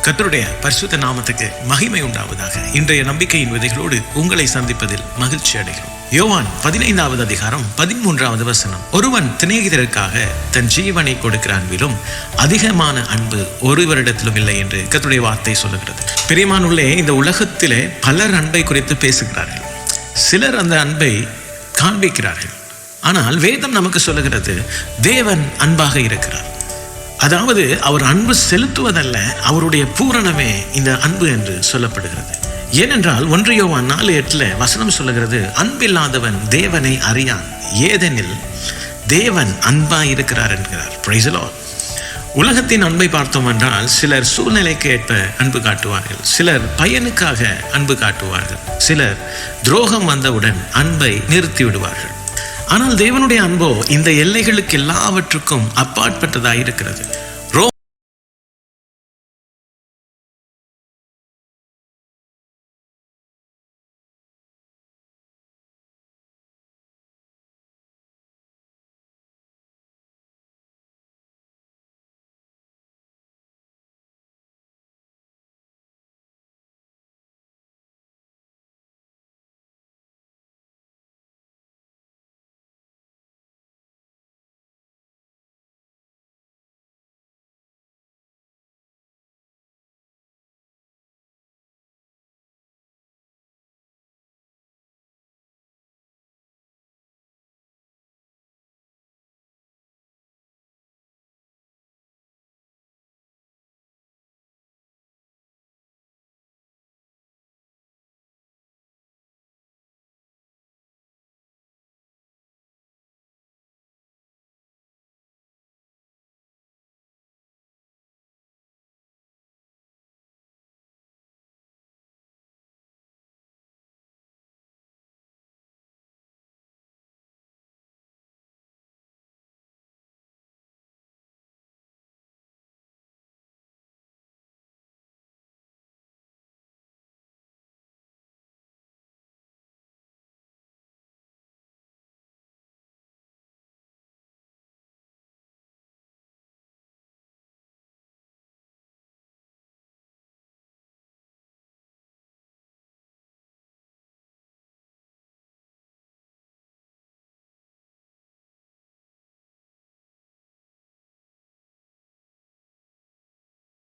கர்த்தருடைய பரிசுத்த நாமத்துக்கு மகிமை உண்டாவதாக. இன்றைய நம்பிக்கையின் விதைகளோடு உங்களை சந்திப்பதில் மகிழ்ச்சி அடைகிறோம். யோவான் 15வது அதிகாரம் 13வது வசனம். ஒருவன் சிநேகிதருக்காக தன் ஜீவனை கொடுக்கிற அன்பிலும் அதிகமான அன்பு ஒருவரிடத்திலும் இல்லை என்று கர்த்தருடைய வார்த்தை சொல்லுகிறது. பிரியமானுள்ளே, இந்த உலகத்திலே பலர் அன்பை குறித்து பேசுகிறார்கள். சிலர் அந்த அன்பை காண்பிக்கிறார்கள். ஆனால் வேதம் நமக்கு சொல்லுகிறது, தேவன் அன்பாக இருக்கிறார். அதாவது அவர் அன்பு செலுத்துவதல்ல, அவருடைய பூரணமே இந்த அன்பு என்று சொல்லப்படுகிறது. ஏனென்றால் 1 யோவான் 4:8 வசனம் சொல்லுகிறது, அன்பில்லாதவன் தேவனை அறியான், ஏதெனில் தேவன் அன்பாய் இருக்கிறார் என்கிறார். Praise the Lord. உலகத்தின் அன்பை பார்த்தோம் என்றால், சிலர் சூழ்நிலைக்கு ஏற்ப அன்பு காட்டுவார்கள், சிலர் பயனுக்காக அன்பு காட்டுவார்கள், சிலர் துரோகம் வந்தவுடன் அன்பை நிறுத்தி விடுவார்கள். ஆனால் தேவனுடைய அன்போ இந்த எல்லைகளுக்கு எல்லாவற்றுக்கும் அப்பாற்பட்டதாக இருக்கிறது.